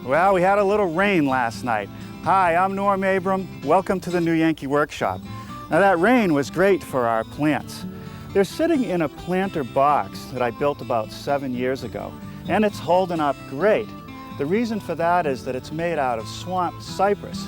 Well, we had a little rain last night. Hi, I'm Norm Abram. Welcome to the new Yankee workshop. Now that rain was great for our plants. They're sitting in a planter box that I built about 7 years ago, and it's holding up great. The reason for that is that it's made out of swamp cypress.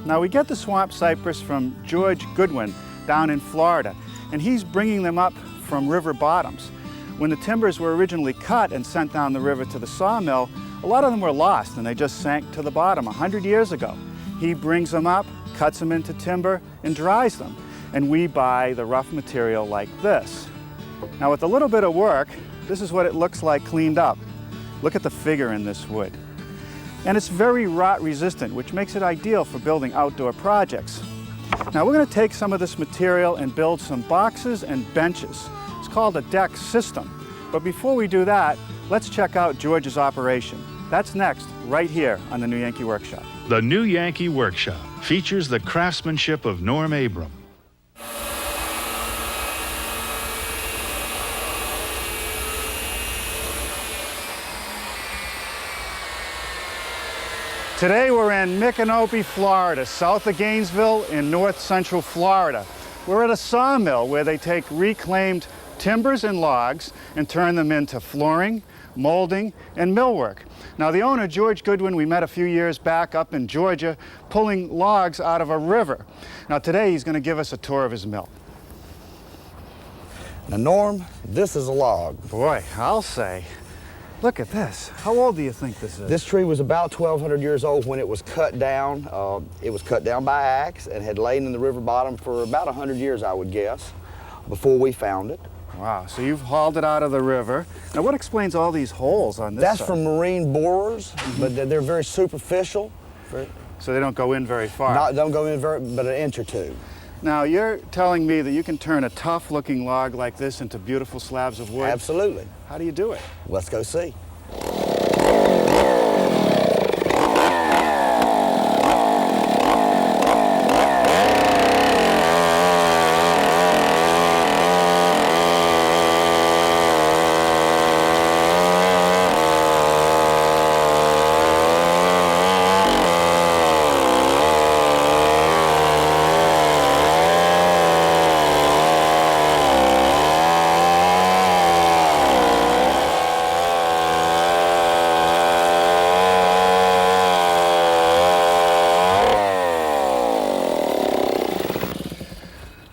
Now we get the swamp cypress from George Goodwin down in Florida, and he's bringing them up from river bottoms. When the timbers were originally cut and sent down the river to the sawmill, a lot of them were lost and they just sank to the bottom 100 years ago. He brings them up, cuts them into timber, and dries them. And we buy the rough material like this. Now with a little bit of work, this is what it looks like cleaned up. Look at the figure in this wood. And it's very rot resistant, which makes it ideal for building outdoor projects. Now we're going to take some of this material and build some boxes and benches. It's called a deck system. But before we do that, let's check out George's operation. That's next, right here on the New Yankee Workshop. The New Yankee Workshop features the craftsmanship of Norm Abram. Today we're in Micanopy, Florida, south of Gainesville in north central Florida. We're at a sawmill where they take reclaimed timbers and logs and turn them into flooring, molding, and millwork. Now the owner, George Goodwin, we met a few years back up in Georgia pulling logs out of a river. Now today he's going to give us a tour of his mill. Now Norm, this is a log. Boy, I'll say. Look at this. How old do you think this is? This tree was about 1,200 years old when it was cut down. It was cut down by axe and had lain in the river bottom for about 100 years, I would guess, before we found it. Wow, so you've hauled it out of the river. Now what explains all these holes on this That's side? from marine borers, but they're very superficial. So they don't go in very far? Don't go in but an inch or two. Now you're telling me that you can turn a tough-looking log like this into beautiful slabs of wood? Absolutely. How do you do it? Let's go see.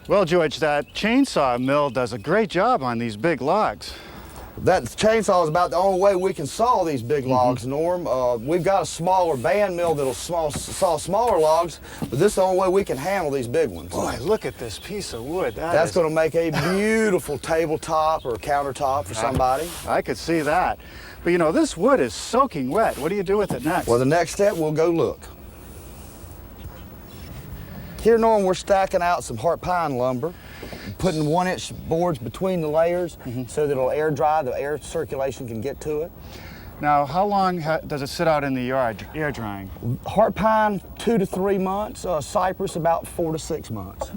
Well, George, that chainsaw mill does a great job on these big logs. That chainsaw is about the only way we can saw these big logs, Norm. We've got a smaller band mill that'll saw smaller logs, but this is the only way we can handle these big ones. Boy, look at this piece of wood. That's going to make a beautiful tabletop or countertop for somebody. I could see that. But you know, this wood is soaking wet. What do you do with it next? Well, the next step, we'll go look. Here, Norm, we're stacking out some heart pine lumber, putting 1-inch boards between the layers so that it'll air dry, the air circulation can get to it. Now, how long does it sit out in the yard, air drying? Heart pine, 2 to 3 months. Cypress, about 4 to 6 months.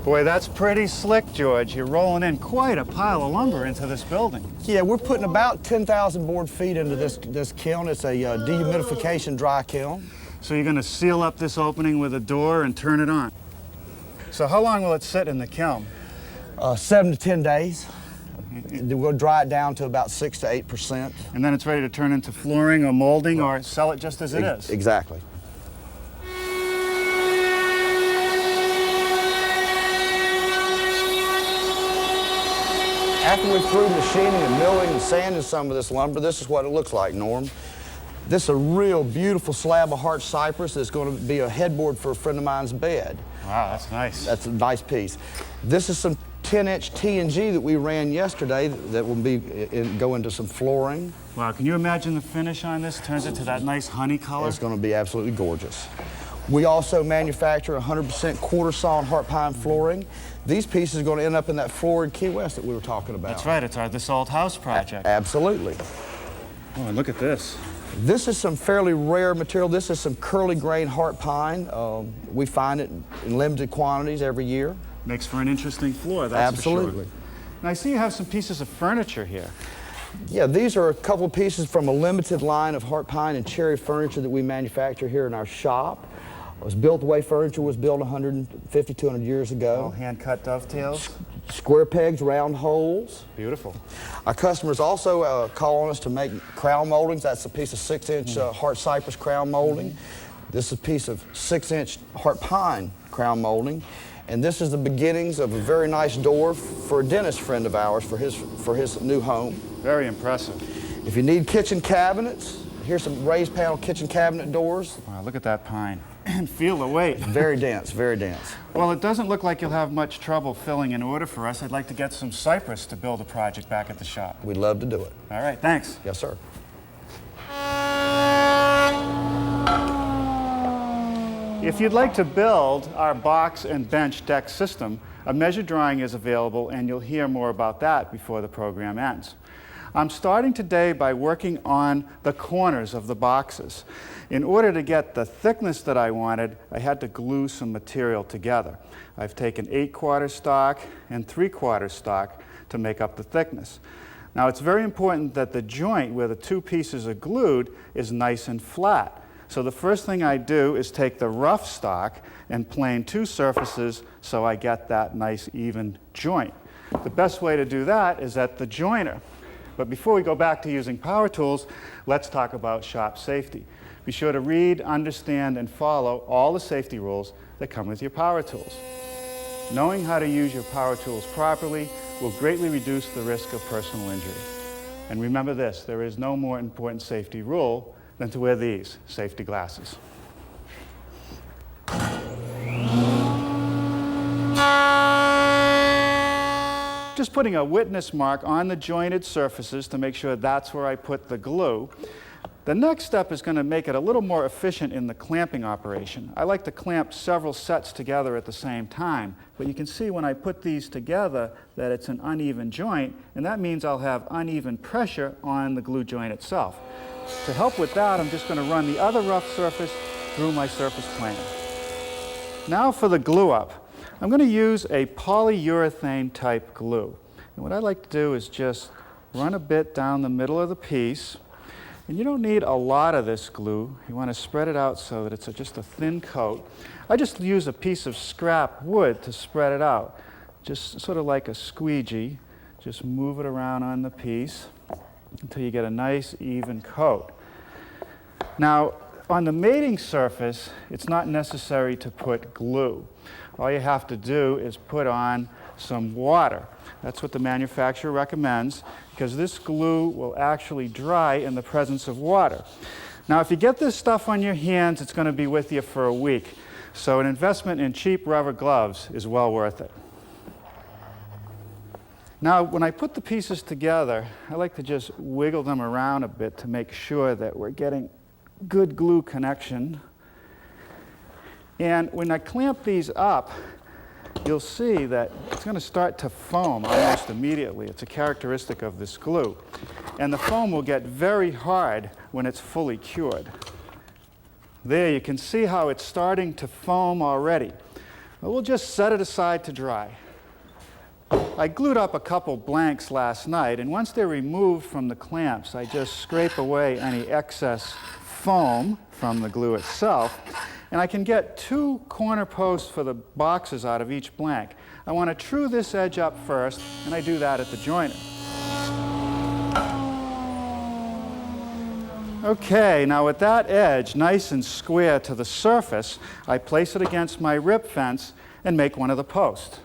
Boy, that's pretty slick, George. You're rolling in quite a pile of lumber into this building. Yeah, we're putting about 10,000 board feet into this kiln. It's a dehumidification dry kiln. So you're going to seal up this opening with a door and turn it on. So how long will it sit in the kiln? 7 to 10 days. We'll dry it down to about 6 to 8%. And then it's ready to turn into flooring or molding or sell it just as it is? Exactly. After we've through machining and milling and sanding some of this lumber, this is what it looks like, Norm. This is a real beautiful slab of heart cypress that's going to be a headboard for a friend of mine's bed. Wow, that's nice. That's a nice piece. This is some 10-inch T&G that we ran yesterday that will go into some flooring. Wow, can you imagine the finish on this? Turns it to that nice honey color? It's going to be absolutely gorgeous. We also manufacture 100% quarter sawn heart pine flooring. These pieces are going to end up in that floor in Key West that we were talking about. That's right, it's our This Old House project. Absolutely. Oh, and look at this. This is some fairly rare material. This is some curly grain heart pine. We find it in limited quantities every year. Makes for an interesting floor, that's Absolutely. for sure. Now I see you have some pieces of furniture here. Yeah, these are a couple of pieces from a limited line of heart pine and cherry furniture that we manufacture here in our shop. It was built the way furniture was built 150, 200 years ago. All hand-cut dovetails. Square pegs, round holes. Beautiful. Our customers also call on us to make crown moldings. That's a piece of 6-inch heart cypress crown molding. This is a piece of 6-inch heart pine crown molding. And this is the beginnings of a very nice door for a dentist friend of ours for his new home. Very impressive. If you need kitchen cabinets, here's some raised panel kitchen cabinet doors. Wow, look at that pine. And feel the weight. Very dense, very dense. Well, it doesn't look like you'll have much trouble filling an order for us. I'd like to get some cypress to build a project back at the shop. We'd love to do it. All right, thanks. Yes, sir. If you'd like to build our box and bench deck system, a measure drawing is available, and you'll hear more about that before the program ends. I'm starting today by working on the corners of the boxes. In order to get the thickness that I wanted, I had to glue some material together. I've taken 8/4 stock and 3/4 stock to make up the thickness. Now, it's very important that the joint where the two pieces are glued is nice and flat. So the first thing I do is take the rough stock and plane two surfaces so I get that nice even joint. The best way to do that is at the joiner. But before we go back to using power tools, let's talk about shop safety. Be sure to read, understand, and follow all the safety rules that come with your power tools. Knowing how to use your power tools properly will greatly reduce the risk of personal injury. And remember this, there is no more important safety rule than to wear these safety glasses. Just putting a witness mark on the jointed surfaces to make sure that's where I put the glue. The next step is going to make it a little more efficient in the clamping operation. I like to clamp several sets together at the same time, but you can see when I put these together that it's an uneven joint, and that means I'll have uneven pressure on the glue joint itself. To help with that, I'm just going to run the other rough surface through my surface planer. Now for the glue up. I'm going to use a polyurethane type glue. And what I like to do is just run a bit down the middle of the piece. And you don't need a lot of this glue. You want to spread it out so that it's just a thin coat. I just use a piece of scrap wood to spread it out. Just sort of like a squeegee. Just move it around on the piece until you get a nice even coat. Now, on the mating surface, it's not necessary to put glue. All you have to do is put on some water. That's what the manufacturer recommends, because this glue will actually dry in the presence of water. Now, if you get this stuff on your hands, it's going to be with you for a week. So an investment in cheap rubber gloves is well worth it. Now, when I put the pieces together, I like to just wiggle them around a bit to make sure that we're getting good glue connection. And when I clamp these up, you'll see that it's going to start to foam almost immediately. It's a characteristic of this glue. And the foam will get very hard when it's fully cured. There, you can see how it's starting to foam already. Well, we'll just set it aside to dry. I glued up a couple blanks last night, and once they're removed from the clamps, I just scrape away any excess foam from the glue itself, and I can get 2 corner posts for the boxes out of each blank. I want to true this edge up first, and I do that at the joiner. Okay, now with that edge nice and square to the surface, I place it against my rip fence and make one of the posts.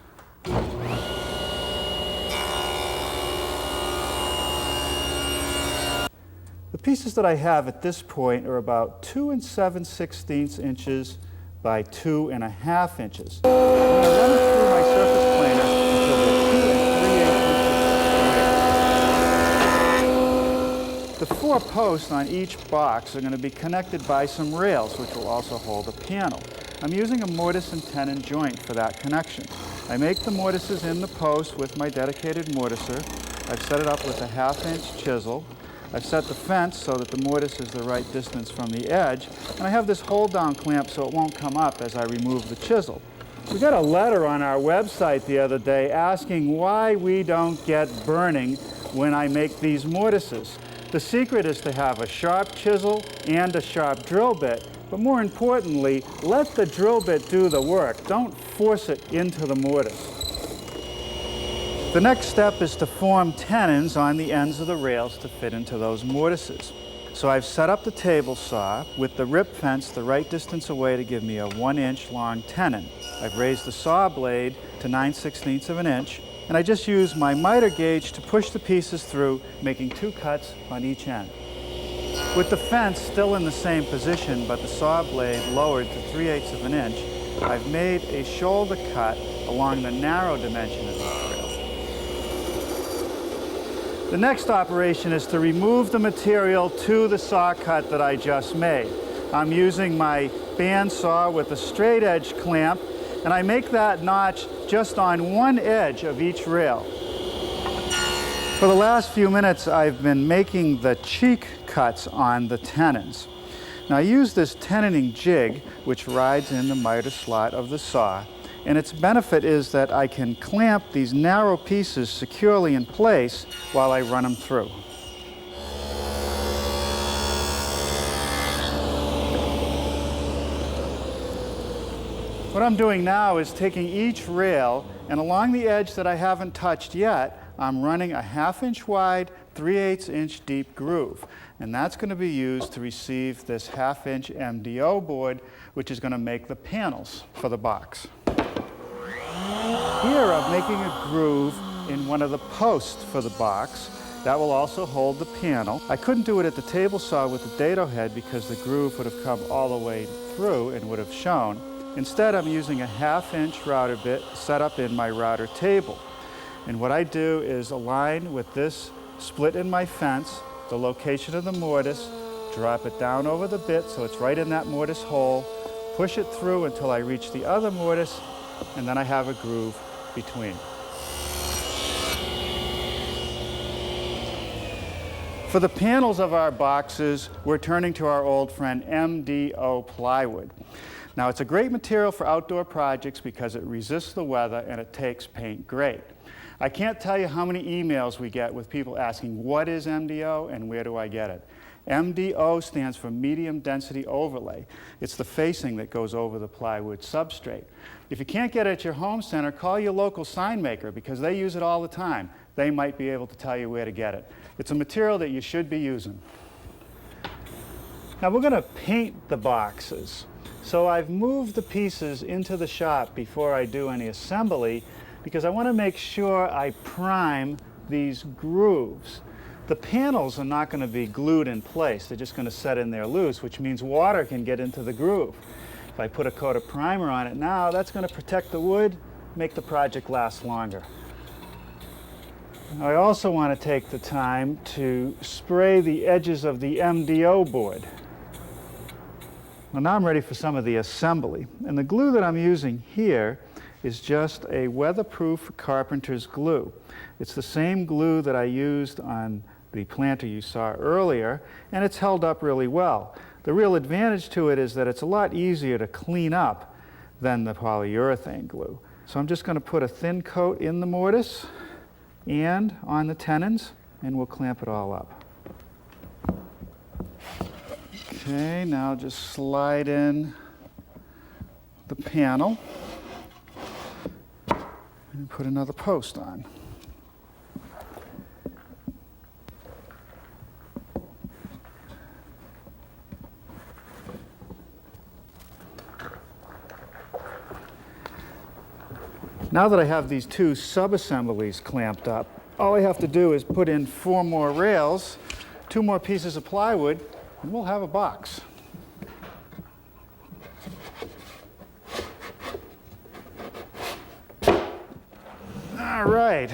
The pieces that I have at this point are about 2 7/16 inches by 2 1/2 inches. I'm going to run it through my surface planer until they're 2 3/8 inches straight. The 4 posts on each box are going to be connected by some rails, which will also hold a panel. I'm using a mortise and tenon joint for that connection. I make the mortises in the post with my dedicated mortiser. I've set it up with a 1/2 inch chisel. I've set the fence so that the mortise is the right distance from the edge, and I have this hold-down clamp so it won't come up as I remove the chisel. We got a letter on our website the other day asking why we don't get burning when I make these mortises. The secret is to have a sharp chisel and a sharp drill bit, but more importantly, let the drill bit do the work. Don't force it into the mortise. The next step is to form tenons on the ends of the rails to fit into those mortises. So I've set up the table saw with the rip fence the right distance away to give me a 1-inch long tenon. I've raised the saw blade to 9/16 of an inch, and I just use my miter gauge to push the pieces through, making 2 cuts on each end. With the fence still in the same position, but the saw blade lowered to 3/8 of an inch, I've made a shoulder cut along the narrow dimension of each rail. The next operation is to remove the material to the saw cut that I just made. I'm using my band saw with a straight edge clamp, and I make that notch just on one edge of each rail. For the last few minutes, I've been making the cheek cuts on the tenons. Now I use this tenoning jig, which rides in the miter slot of the saw, and its benefit is that I can clamp these narrow pieces securely in place while I run them through. What I'm doing now is taking each rail, and along the edge that I haven't touched yet, I'm running a 1/2 inch wide, 3/8 inch deep groove. And that's going to be used to receive this 1/2 inch MDO board, which is going to make the panels for the box. Here I'm making a groove in one of the posts for the box. That will also hold the panel. I couldn't do it at the table saw with the dado head because the groove would have come all the way through and would have shown. Instead, I'm using a 1/2 inch router bit set up in my router table. And what I do is align with this split in my fence, the location of the mortise, drop it down over the bit so it's right in that mortise hole, push it through until I reach the other mortise, and then I have a groove between. For the panels of our boxes, we're turning to our old friend MDO plywood. Now, it's a great material for outdoor projects because it resists the weather and it takes paint great. I can't tell you how many emails we get with people asking, what is MDO and where do I get it? MDO stands for medium density overlay. It's the facing that goes over the plywood substrate. If you can't get it at your home center, call your local sign maker because they use it all the time. They might be able to tell you where to get it. It's a material that you should be using. Now we're going to paint the boxes. So I've moved the pieces into the shop before I do any assembly because I want to make sure I prime these grooves. The panels are not going to be glued in place. They're just going to set in there loose, which means water can get into the groove. If I put a coat of primer on it now, that's going to protect the wood, make the project last longer. I also want to take the time to spray the edges of the MDO board. Well, now I'm ready for some of the assembly. And the glue that I'm using here is just a weatherproof carpenter's glue. It's the same glue that I used on the planter you saw earlier, and it's held up really well. The real advantage to it is that it's a lot easier to clean up than the polyurethane glue. So I'm just going to put a thin coat in the mortise and on the tenons, and we'll clamp it all up. Okay, now just slide in the panel and put another post on. Now that I have these two sub-assemblies clamped up, all I have to do is put in 4 more rails, 2 more pieces of plywood, and we'll have a box. All right,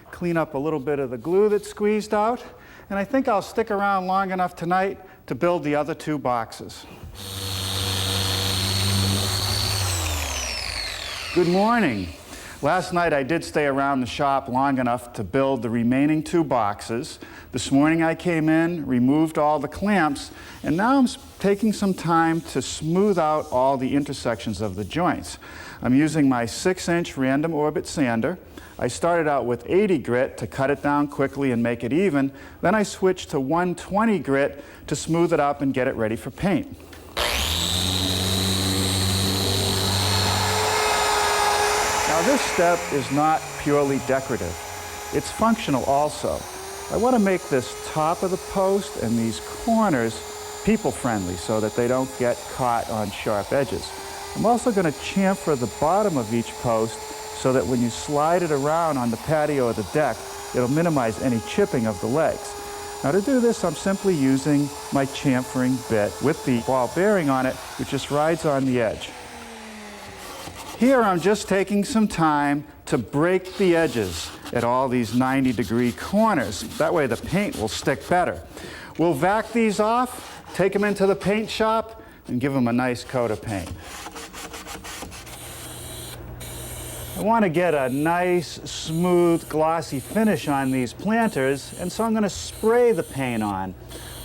clean up a little bit of the glue that's squeezed out, and I think I'll stick around long enough tonight to build the other 2 boxes. Good morning. Last night I did stay around the shop long enough to build the remaining 2 boxes. This morning I came in, removed all the clamps, and now I'm taking some time to smooth out all the intersections of the joints. I'm using my 6-inch random orbit sander. I started out with 80 grit to cut it down quickly and make it even. Then I switched to 120 grit to smooth it up and get it ready for paint. Now this step is not purely decorative. It's functional also. I want to make this top of the post and these corners people-friendly so that they don't get caught on sharp edges. I'm also going to chamfer the bottom of each post so that when you slide it around on the patio or the deck, it'll minimize any chipping of the legs. Now to do this, I'm simply using my chamfering bit with the ball bearing on it, which just rides on the edge. Here I'm just taking some time to break the edges at all these 90-degree corners. That way the paint will stick better. We'll vac these off, take them into the paint shop, and give them a nice coat of paint. I want to get a nice, smooth, glossy finish on these planters, and so I'm going to spray the paint on.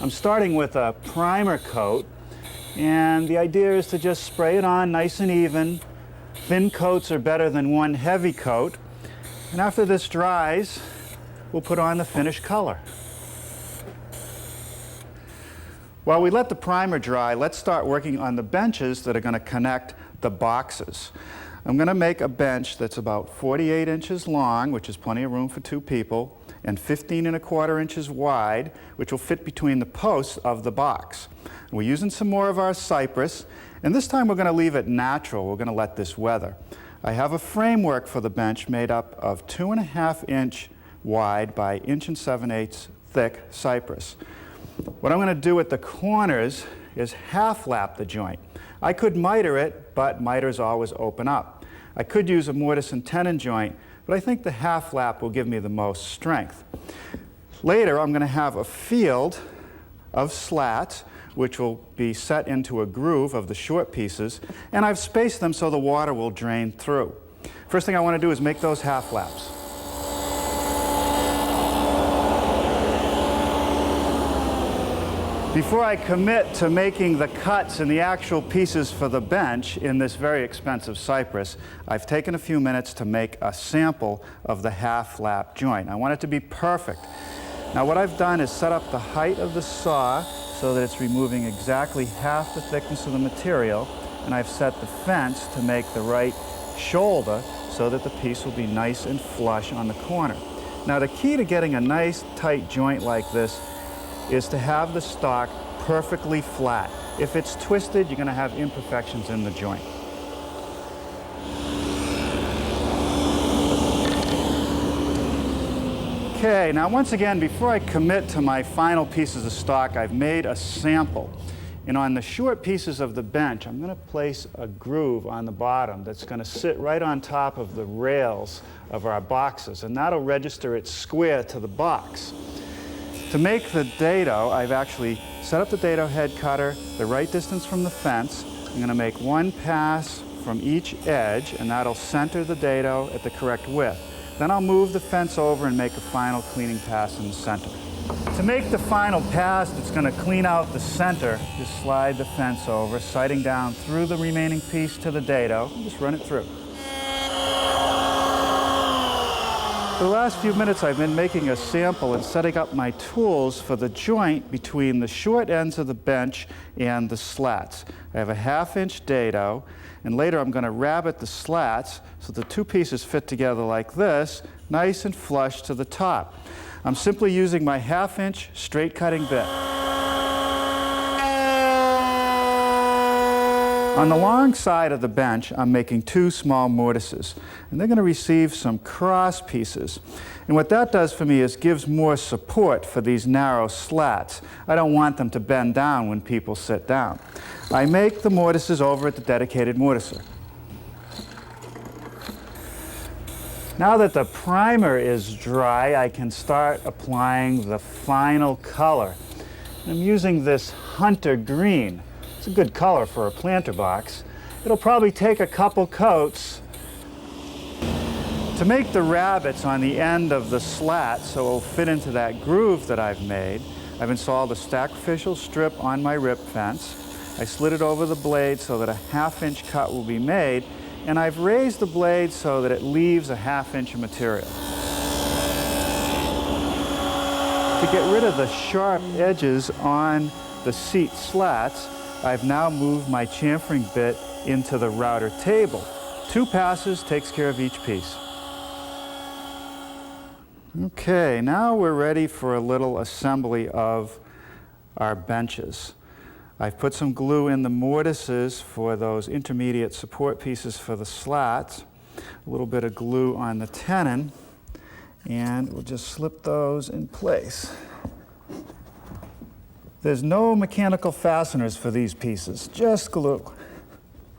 I'm starting with a primer coat, and the idea is to just spray it on nice and even. Thin coats are better than one heavy coat. And after this dries, we'll put on the finished color. While we let the primer dry, let's start working on the benches that are going to connect the boxes. I'm going to make a bench that's about 48 inches long, which is plenty of room for 2 people, and 15¼ inches wide, which will fit between the posts of the box. We're using some more of our cypress, and this time we're going to leave it natural. We're going to let this weather. I have a framework for the bench made up of 2½ inch wide by 1 7/8 thick cypress. What I'm going to do at the corners is half lap the joint. I could miter it, but miters always open up. I could use a mortise and tenon joint, but I think the half lap will give me the most strength. Later, I'm going to have a field of slats, which will be set into a groove of the short pieces, and I've spaced them so the water will drain through. First thing I want to do is make those half laps. Before I commit to making the cuts and the actual pieces for the bench in this very expensive cypress, I've taken a few minutes to make a sample of the half lap joint. I want it to be perfect. Now what I've done is set up the height of the saw so that it's removing exactly half the thickness of the material, and I've set the fence to make the right shoulder so that the piece will be nice and flush on the corner. Now the key to getting a nice tight joint like this is to have the stock perfectly flat. If it's twisted, you're going to have imperfections in the joint. Okay, now once again, before I commit to my final pieces of stock, I've made a sample. And on the short pieces of the bench, I'm going to place a groove on the bottom that's going to sit right on top of the rails of our boxes, and that'll register it square to the box. To make the dado, I've actually set up the dado head cutter the right distance from the fence. I'm going to make one pass from each edge, and that'll center the dado at the correct width. Then I'll move the fence over and make a final cleaning pass in the center. To make the final pass that's going to clean out the center, just slide the fence over, sighting down through the remaining piece to the dado, and just run it through. For the last few minutes, I've been making a sample and setting up my tools for the joint between the short ends of the bench and the slats. I have a 1/2 inch dado, and later I'm going to rabbet the slats so the 2 pieces fit together like this, nice and flush to the top. I'm simply using my 1/2 inch straight cutting bit. On the long side of the bench, I'm making 2 small mortises, and they're going to receive some cross pieces. And what that does for me is gives more support for these narrow slats. I don't want them to bend down when people sit down. I make the mortises over at the dedicated mortiser. Now that the primer is dry, I can start applying the final color. I'm using this hunter green. It's a good color for a planter box. It'll probably take a couple coats. To make the rabbets on the end of the slat so it'll fit into that groove that I've made, I've installed a sacrificial strip on my rip fence. I slid it over the blade so that a 1/2 inch cut will be made, and I've raised the blade so that it leaves a 1/2 inch of material. To get rid of the sharp edges on the seat slats, I've now moved my chamfering bit into the router table. 2 passes takes care of each piece. Okay, now we're ready for a little assembly of our benches. I've put some glue in the mortises for those intermediate support pieces for the slats, a little bit of glue on the tenon, and we'll just slip those in place. There's no mechanical fasteners for these pieces, just glue.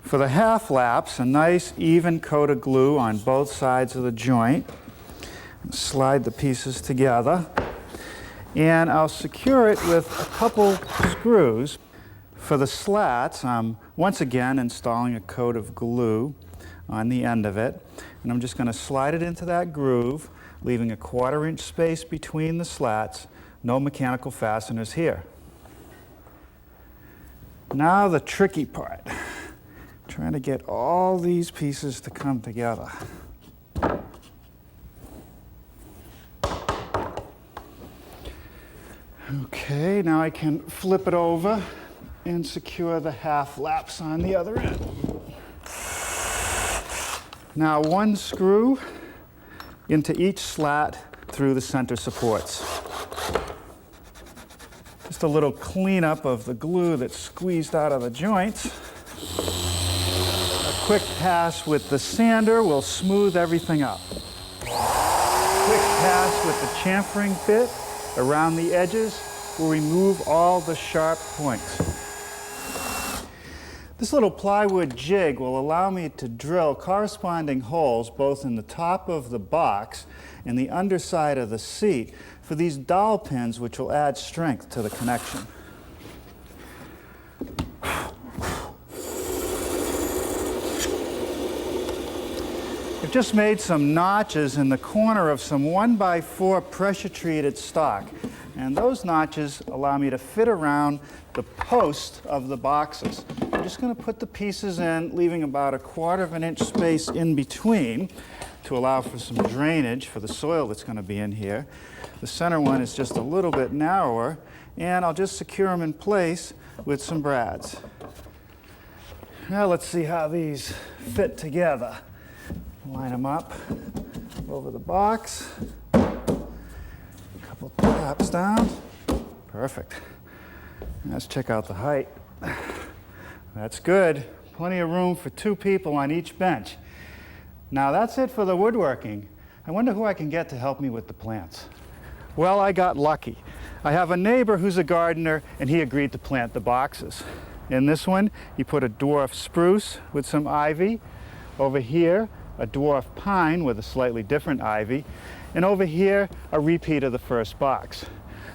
For the half laps, a nice even coat of glue on both sides of the joint. Slide the pieces together, and I'll secure it with a couple screws. For the slats, I'm once again installing a coat of glue on the end of it, and I'm just going to slide it into that groove, leaving a 1/4 inch space between the slats. No mechanical fasteners here. Now the tricky part, trying to get all these pieces to come together. Okay, now I can flip it over and secure the half laps on the other end. Now 1 screw into each slat through the center supports. Just a little cleanup of the glue that's squeezed out of the joints. A quick pass with the sander will smooth everything up. Quick pass with the chamfering bit around the edges will remove all the sharp points. This little plywood jig will allow me to drill corresponding holes both in the top of the box and the underside of the seat for these dowel pins, which will add strength to the connection. I've just made some notches in the corner of some 1x4 pressure-treated stock, and those notches allow me to fit around the post of the boxes. I'm just going to put the pieces in, leaving about a 1/4 inch space in between to allow for some drainage for the soil that's going to be in here. The center one is just a little bit narrower, and I'll just secure them in place with some brads. Now let's see how these fit together. Line them up over the box. Couple taps down. Perfect. Let's check out the height. That's good. Plenty of room for 2 people on each bench. Now that's it for the woodworking. I wonder who I can get to help me with the plants. Well, I got lucky. I have a neighbor who's a gardener, and he agreed to plant the boxes. In this one, he put a dwarf spruce with some ivy. Over here, a dwarf pine with a slightly different ivy, and over here, a repeat of the first box.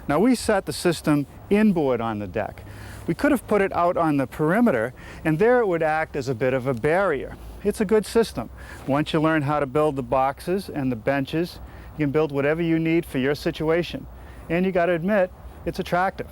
Now we set the system inboard on the deck. We could have put it out on the perimeter, and there it would act as a bit of a barrier. It's a good system. Once you learn how to build the boxes and the benches, you can build whatever you need for your situation. And you got to admit, it's attractive.